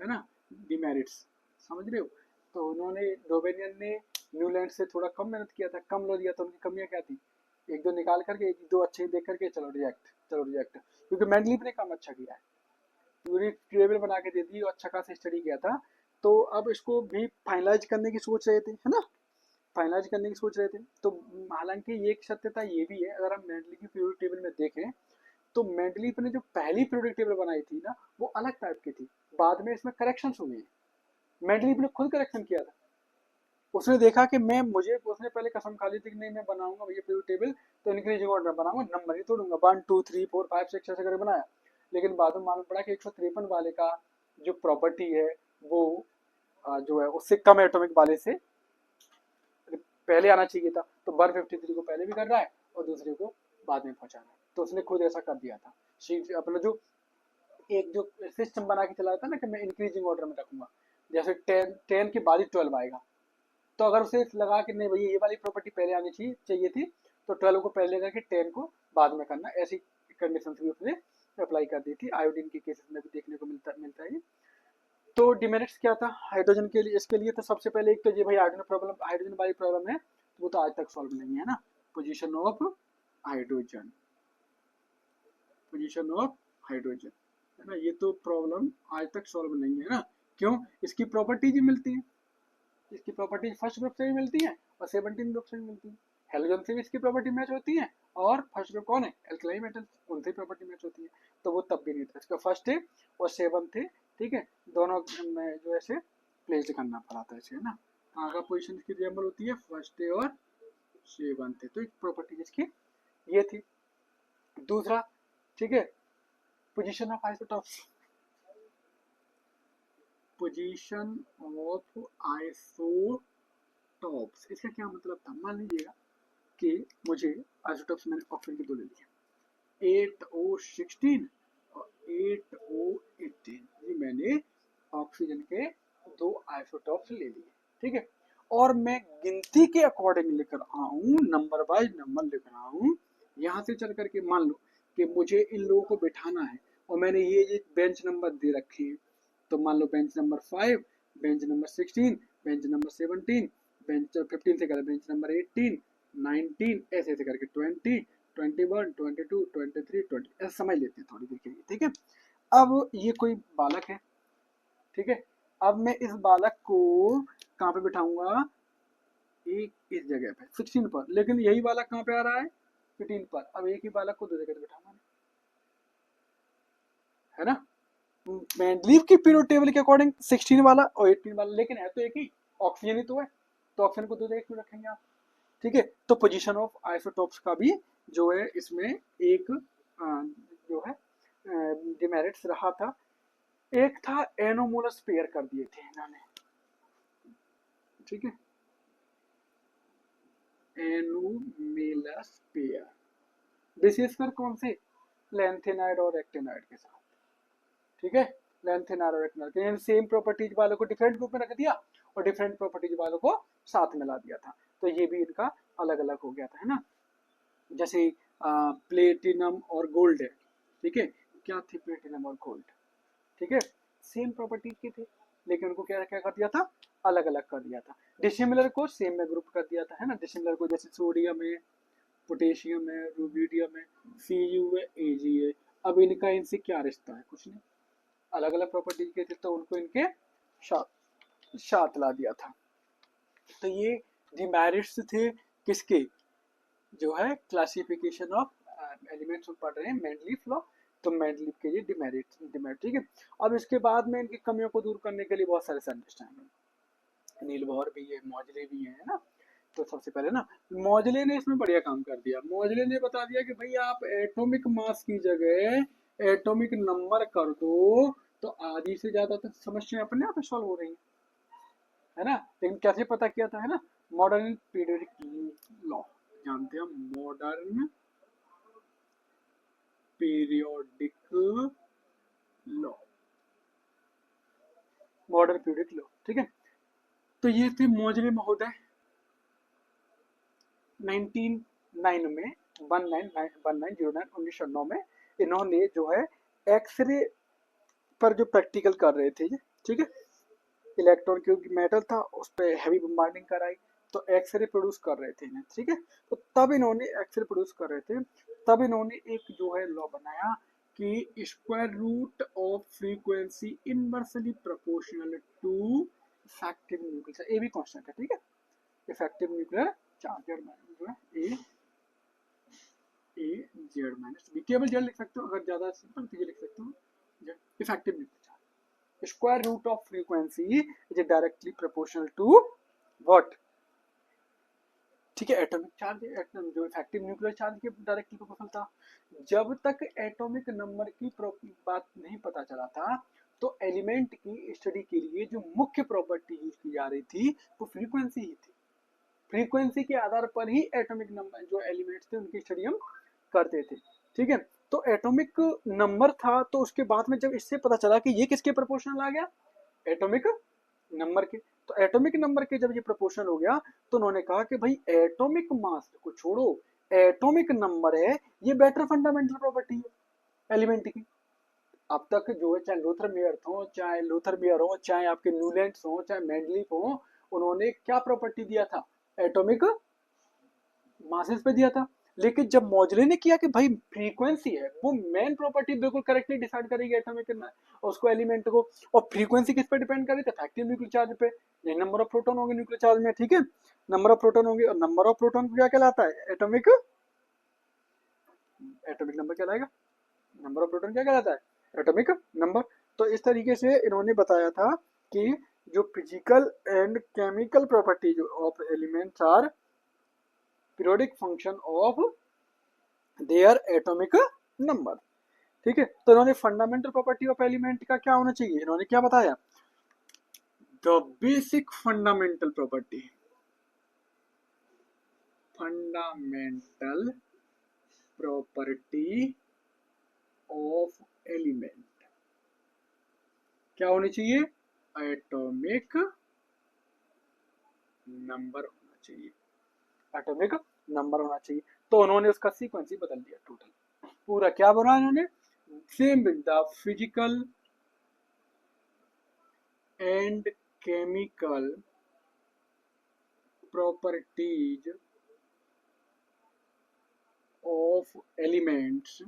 है ना, डिमेरिट्स। समझ रहे हो। तो उन्होंने डोबेनियन ने न्यूलैंड से थोड़ा कम मेहनत किया था, कम लो दिया था। उनकी कमियां क्या थी, एक दो निकाल करके, एक दो अच्छे देख करके चलो रिजेक्ट, चलो रिजेक्ट। क्योंकि मेंडलीफ ने काम अच्छा किया है, पूरी टेबल बना के दे दी और अच्छा खासा स्टडी किया था। तो अब इसको भी फाइनलाइज करने की सोच रहे थे, है ना, फाइनलाइज करने की सोच रहे थे। तो हालांकि ये एक सत्यता ये भी है, अगर हम मेंडली की पीरियोडिक टेबल में देखें तो मेंडलीफ ने जो पहली पीरियोडिक टेबल बनाई थी ना, वो अलग टाइप की थी। बाद में इसमें करेक्शन हुए हैं, मेंडलीफ ने खुद करेक्शन किया था। उसने देखा कि मैं मुझे उसने पहले कसम खा ली थी कि नहीं मैं बनाऊंगा भैया पीरियोडिक टेबल, तो इंक्रीजिंग ऑर्डर में बनाऊंगा, नंबर ही तोड़ूंगा, 1 2 3 4 5 6 ऐसे करके बनाया। लेकिन बाद में मालूम पड़ा कि 153 वाले का जो प्रॉपर्टी है वो जो है उससे कम एटॉमिक वाले से पहले आना चाहिए था। तो 153 को पहले भी कर रहा है और दूसरे को बाद में पहुंचाना है। तो उसने खुद ऐसा कर दिया था। अपना जो एक जो सिस्टम बना के चला था ना कि मैं इंक्रीजिंग ऑर्डर में रखूंगा, जैसे 10 के बाद ही 12 आएगा। तो अगर उसे लगा कि नहीं भैया ये वाली प्रॉपर्टी पहले आनी चाहिए थी, तो 12 को पहले करके 10 को बाद में करना, ऐसी कंडीशन भी उसने अप्लाई कर दी थी। आयोडीन के केसेस में भी देखने को मिलता है। तो डिमेरिट्स क्या था हाइड्रोजन के लिए, इसके लिए तो सबसे पहले एक तो ये भाई हाइड्रोजन वाली प्रॉब्लम है, तो वो तो आज तक सॉल्व नहीं है ना। Position of hydrogen, position of hydrogen, है ना, ये तो प्रॉब्लम आज तक सॉल्व नहीं है ना। क्यों, इसकी प्रॉपर्टीज ही मिलती है, इसकी प्रॉपर्टीज फर्स्ट ग्रुप से भी मिलती है और 17 ग्रुप से भी मिलती है। हेलोजन से भी इसकी प्रॉपर्टी मैच होती है, और फर्स्ट ग्रुप कौन है, एल्कलाइन मेटल, उनसे प्रॉपर्टी मैच होती है। तो वो तब भी नहीं था, इसका फर्स्ट है और 7 थे, ठीक है, दोनों में जो ऐसे प्लेस करना पड़ा था इसे, है ना। कहाँ का पोजिशन इसकी रिजेंबल होती है, फर्स्ट है और 7 थे, तो प्रॉपर्टी इसकी ये थी। दूसरा, ठीक है, position of isotopes, position of isotopes, इसका क्या मतलब था। मान लीजिएगा कि मुझे आइसोटॉप्स मैंने ऑक्सीजन के दो ले लिए, 8O16 और 8O18, ये मैंने ऑक्सीजन के दो आइसोटॉप्स ले लिए, ठीक है। और मैं गिनती के अकॉर्डिंग लिख रहा हूँ, नंबर वाइज नंबर लिख रहा हूँ। यहाँ से चल करके मान लो कि मुझे इन लोगों को बिठाना है और मैंने ये बेंच नंबर दे रखे हैं। तो मान लो bench number 5, bench number 16, bench number 17, bench 15 से कर बेंच नंबर 18, 19, ऐसे ऐसे करके 20, 21, 22, 23, 20, ऐसा समझ लेते हैं थोड़ी देर के लिए, ठीक है। अब ये कोई बालक है, ठीक है। अब मैं इस बालक को कहाँ पे बिठाऊंगा, एक इस जगह पे 16 पर, लेकिन यही बालक कहाँ पे आ रहा है, 15 पर। अब एक ही बालक को दो जगह पे बिठाऊंगा, है ना। मेंडलीव की पीरियोडिक टेबल के अकॉर्डिंग 16 वाला और 18 वाला, लेकिन है तो एक ही, ऑक्सीजन ही तो है, तो ऑक्सीजन को दो जगह क्यों रखेंगे आप, ठीक है। तो पोजीशन ऑफ आइसोटॉप्स का भी जो है इसमें एक जो है डिमेरिट्स रहा था। एक था एनोमोलस पेयर कर दिए थे इन्होंने, ठीक है, एनोमेलस पेयर, विशेषकर कौन से, लैंथेनाइड और एक्टिनाइड के साथ, ठीक है। लैंथेनाइड और एक्टिनाइड सेम प्रॉपर्टीज वालों को डिफरेंट ग्रुप में रख दिया और डिफरेंट प्रॉपर्टीज वालों को साथ मिला दिया था। तो ये भी इनका अलग अलग हो गया था, है ना। जैसे प्लेटिनम और गोल्ड है, ठीक है, क्या थे प्लेटिनम और गोल्ड, ठीक है, सेम प्रॉपर्टीज के थे, लेकिन उनको क्या क्या कर दिया था, अलग अलग कर दिया था। डिसिमिलर को सेम में ग्रुप कर दिया था, है ना। डिसिमिलर को जैसे सोडियम है, पोटेशियम है, रूबिडियम है, Cu है, Ag है। अब इनका इनसे क्या रिश्ता है, कुछ नहीं, अलग अलग प्रॉपर्टीज के थे तो उनको इनके साथ ला दिया था। तो ये डिमेरिट्स थे किसके, जो है क्लासिफिकेशन ऑफ एलिमेंट्स पढ़ रहे हैं मेंडलीफ लॉ, तो मेंडलीफ के ये डिमेरिट, ठीक है। अब इसके बाद में इनकी कमियों को दूर करने के लिए बहुत सारे साइंटिस्ट हैं, नील बोहर भी है, मॉजले भी है ना। तो सबसे पहले ना मॉजले ने इसमें बढ़िया काम कर दिया। मॉजले ने बता दिया कि भाई आप एटॉमिक मास की जगह एटॉमिक नंबर कर दो, तो आधी से ज्यादा तो समस्या अपने आप सॉल्व हो रही है ना। लेकिन कैसे पता किया था, है ना, मॉडर्न पीरियोडिक लॉ, जानते हैं modern periodic law, modern periodic law, ठीक है। तो ये थे मॉजले महोदय 1909 में 1909 में इन्होंने जो है एक्सरे पर जो प्रैक्टिकल कर रहे थे, ठीक है, इलेक्ट्रॉन, क्योंकि मेटल था उस पर हैवी बम्बार्डिंग कराई तो एक्सरे प्रोड्यूस कर रहे थे इन्हें, ठीक है। तो तब इन्होंने एक्सरे प्रोड्यूस कर रहे थे, तब इन्होंने एक जो है लॉ बनाया कि square root of frequency inversely proportional to effective nuclear charge, A भी कांस्टेंट है, ठीक है। इफेक्टिव न्यूक्लियर चार्ज जो है ए जेड माइनस बी, केवल जेड लिख सकते हो, अगर ज्यादा सिंपल तो ये लिख सकते हो Z, effective nuclear charge. Square root of frequency is directly proportional to what, ठीक है, एटॉमिक चार्ज, एटम जो इफेक्टिव न्यूक्लियर चार्ज के डायरेक्टली प्रोपोर्शनल था। जब तक एटॉमिक नंबर की बात नहीं पता चला था, तो एलिमेंट की स्टडी के लिए जो मुख्य प्रॉपर्टी यूज की जा रही थी वो फ्रीक्वेंसी ही थी। फ्रीक्वेंसी के आधार पर ही एटॉमिक नंबर जो एलिमेंट्स थे उनकी स्टडी हम करते थे, ठीक है। तो एटॉमिक नंबर था, तो उसके बाद में जब इससे पता चला कि ये किसके प्रोपोर्शनल आ गया, एटॉमिक नंबर के, तो एटॉमिक नंबर के जब ये प्रोपोर्शनल हो गया तो उन्होंने कहा कि भाई एटॉमिक मास को छोड़ो, एटॉमिक नंबर है ये बेटर फंडामेंटल प्रॉपर्टी है एलिमेंट की। अब तक जो है चाहे लूथर मेयर हो, चाहे आपके न्यूलैंड्स हो, चाहे मेंडलीफ हो, उन्होंने क्या प्रॉपर्टी दिया था, एटॉमिक मासेस पे दिया था। लेकिन जब मॉजले ने किया कि भाई फ्रीक्वेंसी है वो मेन प्रॉपर्टी बिल्कुल करेक्टली डिसाइड करेगी एटॉमिक उसको एलिमेंट को, और फ्रीक्वेंसी किस पे डिपेंड करी, इफेक्टिव न्यूक्लियर चार्ज पे, ये नंबर ऑफ प्रोटॉन होंगे न्यूक्लियर चार्ज में, ठीक है, नंबर ऑफ प्रोटॉन होंगे, और नंबर ऑफ प्रोटॉन क्या कहलाता है, एटॉमिक एटॉमिक नंबर कहलाएगा, नंबर ऑफ प्रोटॉन क्या कहलाता है, एटॉमिक नंबर। तो इस तरीके से इन्होंने बताया था कि जो फिजिकल एंड केमिकल प्रॉपर्टी जो of elements are periodic function of their atomic number, ठीक है। तो इन्होंने फंडामेंटल प्रॉपर्टी ऑफ एलिमेंट का क्या होना चाहिए, इन्होंने क्या बताया, the basic fundamental property, fundamental property of element क्या होनी चाहिए, एटॉमिक नंबर होना चाहिए, एटॉमिक नंबर होना चाहिए। तो उन्होंने उसका सीक्वेंस ही बदल दिया टोटल, पूरा क्या बना इन्होंने, same with the physical and chemical properties of elements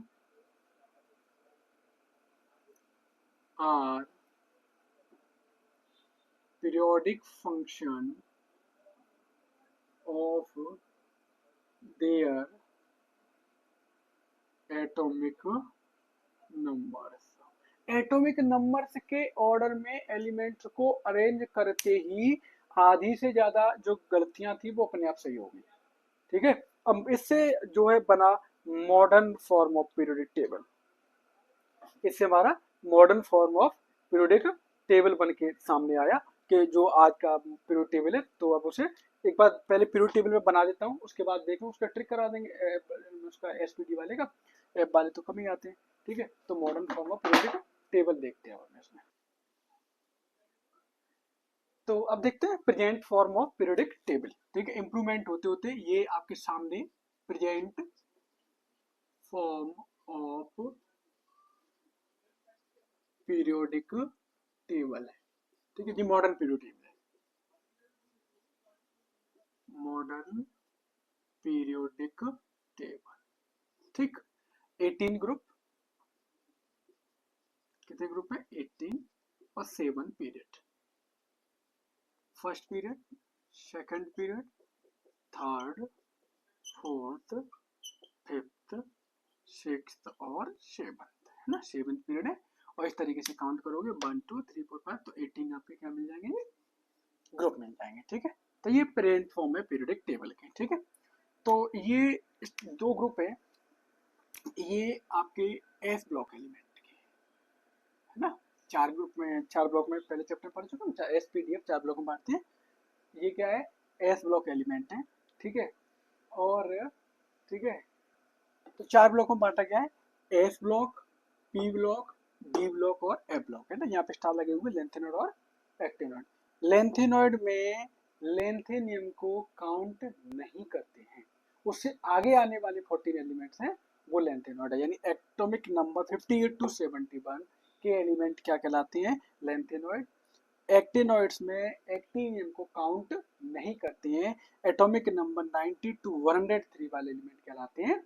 are periodic function of their atomic numbers, atomic numbers के ऑर्डर में एलिमेंट्स को अरेंज करते ही आधी से ज्यादा जो गलतियां थी वो अपने आप सही हो गई, ठीक है। अब इससे जो है बना modern form of periodic table, इससे हमारा modern form of periodic table बन के सामने आया कि जो आज का पीरियोडिक टेबल है। तो अब उसे एक बार पहले पीरियोडिक टेबल में बना देता हूँ, उसके बाद देखो उसका ट्रिक करा देंगे उसका एसपीडी वाले का, ऐप वाले तो कम ही आते हैं, ठीक है। तो modern form of periodic table देखते हैं इसमें। तो अब देखते हैं present form of periodic table, ठीक है। इंप्रूवमेंट होते होते ये आपके सामने present form of periodic table है, ठीक है जी, मॉडर्न पीरियोडिक टेबल है, मॉडर्न पीरियोडिक टेबल, ठीक। 18 ग्रुप, कितने ग्रुप है, 18 और 7 period, first period, second period, third, fourth, fifth, sixth और सेवंथ, है ना, सेवंथ पीरियड है। और इस तरीके से काउंट करोगे 1 2 3 4 5, तो 18 आपके क्या मिल जाएंगे, ग्रुप मिल जाएंगे, ठीक है। तो ये प्रेजेंट फॉर्म है पीरियोडिक टेबल के, ठीक है। तो ये दो ग्रुप है, ये आपके एस ब्लॉक एलिमेंट के, है ना, चार ग्रुप में, चार ब्लॉक में पहले चैप्टर पढ़ चुका हूँ, S P D F 4 block में बांटते हैं, ये क्या है, एस ब्लॉक एलिमेंट है, ठीक है। और ठीक है, तो 4 ब्लॉक में बांटा गया है, S block, P block, D block और ए ब्लॉक, है ना। यहाँ पे स्टार लगे हुए लेंथेनॉइड और एक्टिनॉइड। लेंथेनॉइड में लेंथेनियम को काउंट नहीं करते हैं, उससे आगे आने वाले 14 एलिमेंट्स हैं वो लेंथेनॉइड है, यानी एटॉमिक नंबर 58 to 71 के एलिमेंट क्या कहलाते हैं, लेंथेनॉइड। एक्टिनॉइड्स में एक्टिनियम को काउंट नहीं करते हैं। एटॉमिक नंबर 90 to 103 वाले एलिमेंट कहलाते हैं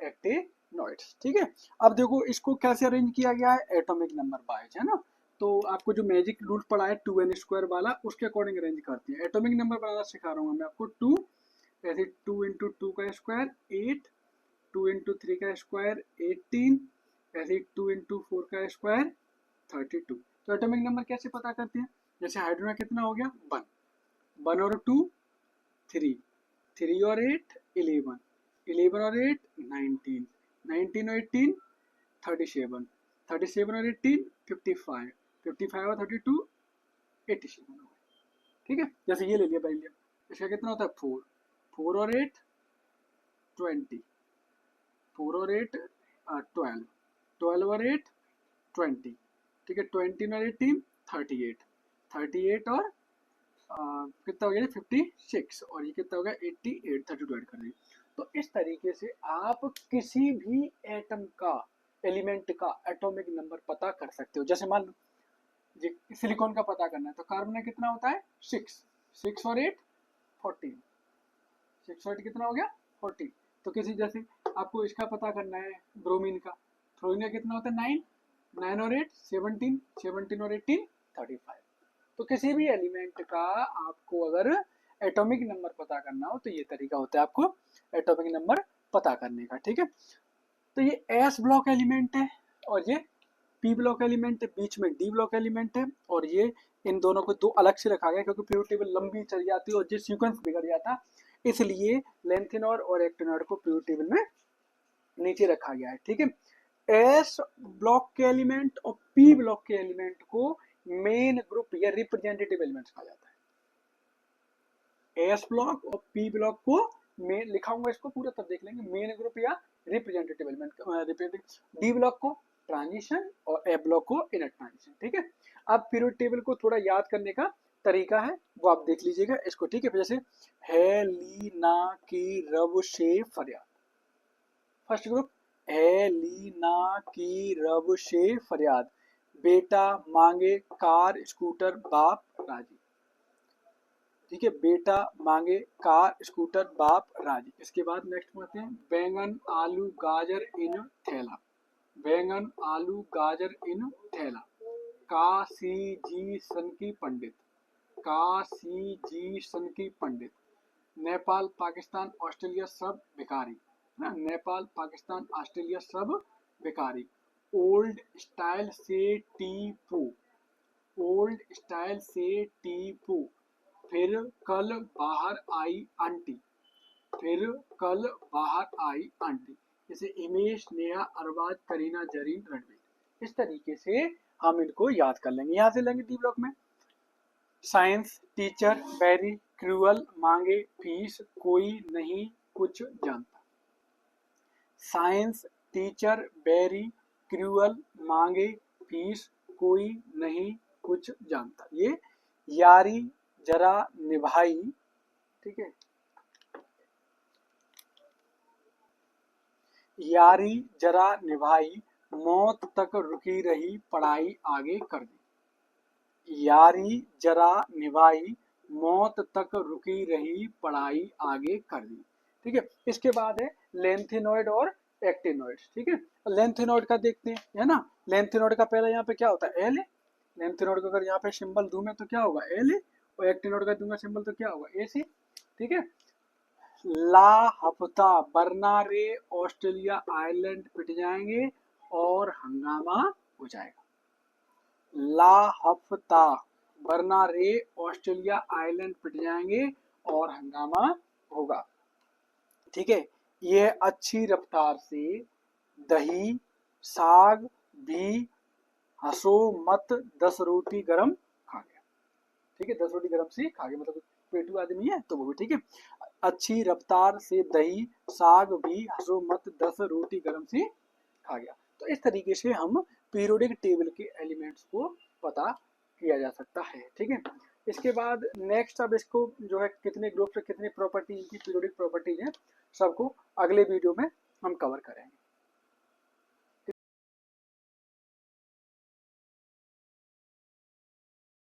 एक्टिनॉइड्स। ठीक है, अब देखो इसको कैसे अरेंज किया गया है, एटॉमिक नंबर वाइज, है ना। तो आपको जो मैजिक रूल पढ़ा है 2n² वाला, उसके अकॉर्डिंग अरेंज करते हैं। एटॉमिक नंबर बनाना सिखा रहा हूँ मैं आपको। 2 ऐसे 2 × 2 का स्क्वायर 8, 2 × 3 का स्क्वायर 18, ऐसे 2 × 4 का स्क्वायर 32। तो एटॉमिक नंबर कैसे पता करते हैं, जैसे हाइड्रोजन कितना हो गया 1, 1 और 2 3, 3 और 8 11, 11 और 8 19, 19 और 18 37, 37 और 18 55, 55 और 32 87 हो गया। ठीक है, जैसे ये ले लिया पहले, इसका कितना होता है 4, 4 और 8 20, 4 और 8 12, 12 और 8 20। ठीक है, 20 और 18 38, 38 और कितना हो गया 56, और ये कितना हो गया 88, 32 ऐड कर देंगे। तो इस तरीके से आप किसी भी एटम का, एलिमेंट का एटॉमिक नंबर पता कर सकते हो। जैसे मान लो सिलिकॉन का पता करना है, तो कार्बन में कितना होता है 6, 6 और 8 14, 6 और 8 कितना हो गया 40। तो किसी जैसे आपको इसका पता करना है ब्रोमीन का, ब्रोमीन का कितना होता है 9, 9 और 8 17, 17 और 18 35। तो किसी भी एलिमेंट का आपको अगर एटॉमिक नंबर पता करना हो तो ये तरीका होता है आपको एटॉमिक नंबर पता करने का। ठीक है, तो ये एस ब्लॉक एलिमेंट है और ये पी ब्लॉक एलिमेंट है, बीच में डी ब्लॉक एलिमेंट है, और ये इन दोनों को दो अलग से रखा गया क्योंकि पीरियोडिक टेबल लंबी चल जाती है और ये सीक्वेंस बिगड़ जाता, इसलिए लेंथेनॉइड और एक्टिनॉइड को पीरियोडिक टेबल में नीचे रखा गया है। ठीक है, एस ब्लॉक के एलिमेंट और पी ब्लॉक के एलिमेंट को मेन ग्रुप या रिप्रेजेंटेटिव एलिमेंट्स कहा जाता है। एस ब्लॉक और पी ब्लॉक को मेन लिखाऊंगा, इसको पूरा तब देख लेंगे, मेन ग्रुप या रिप्रेजेंटेटिव एलिमेंट। डी ब्लॉक को ट्रांजिशन और ए ब्लॉक को इनर ट्रांजिशन। ठीक है, अब पीरियोडिक टेबल को थोड़ा याद करने का तरीका है वो आप देख लीजिएगा इसको। ठीक है, जैसे है ली ना की रब से फरियाद, फर्स्ट ग्रुप है ली ना की रब से फरियाद, बेटा मांगे कार स्कूटर बाप राजी। ठीक है, बेटा मांगे कार स्कूटर बाप राजी। इसके बाद नेक्स्ट आते हैं बैंगन आलू गाजर इन थैला, बैंगन आलू गाजर इन थैला, काशी जी सन की पंडित, काशी जी सन की पंडित, नेपाल पाकिस्तान ऑस्ट्रेलिया सब भिखारी ना, नेपाल पाकिस्तान ऑस्ट्रेलिया सब भिखारी, ओल्ड स्टाइल से टीपू, ओल्ड स्टाइल से टीपू, फिर कल बाहर आई आंटी, फिर कल बाहर आई आंटी। जैसे हिमेश नेहा अरबाज करीना जरीन रणवीर। इस तरीके से हम इनको याद कर लेंगे। यहाँ से लेंगे डी ब्लॉक में साइंस टीचर वेरी क्रूअल मांगे फीस कोई नहीं कुछ जानता, साइंस टीचर वेरी क्रूअल मांगे फीस कोई नहीं कुछ जानता। ये यारी जरा निभाई, ठीक है, यारी जरा निभाई मौत तक रुकी रही पढ़ाई आगे कर दी, यारी जरा निभाई मौत तक रुकी रही पढ़ाई आगे कर दी। ठीक है, इसके बाद है लेंथेनॉइड और एक्टिनॉइड्स। ठीक है, लेंथेनॉइड का देखते हैं, है ना। लेंथेनॉइड का पहले यहाँ पे क्या होता है एल है, लेंथेनॉइड का अगर यहाँ पे सिंबल दूं मैं तो क्या होगा एल है, और एक्टिनॉइड का दूंगा सिंबल तो क्या होगा ए सी। ठीक है, ला हफ्ता बरना रे ऑस्ट्रेलिया आइलैंड पिट जाएंगे और हंगामा हो जाएगा, ला हफ्ता वरना रे ऑस्ट्रेलिया आइलैंड पिट जाएंगे और हंगामा होगा। ठीक है, ये अच्छी रफ्तार से दही साग भी हंसो मत 10 रोटी गरम खा गया। ठीक है, 10 रोटी गरम से खा गया मतलब पेटू आदमी है तो वो भी। ठीक है, अच्छी रफ्तार से दही साग भी हंसो मत 10 रोटी गरम से खा गया। तो इस तरीके से हम पीरियोडिक टेबल के एलिमेंट्स को पता किया जा सकता है। ठीक है, इसके बाद नेक्स्ट अब इसको जो है कितने ग्रुप से कितनी प्रॉपर्टी इनकी पीरियोडिक प्रॉपर्टीज हैं सबको अगले वीडियो में हम कवर करेंगे।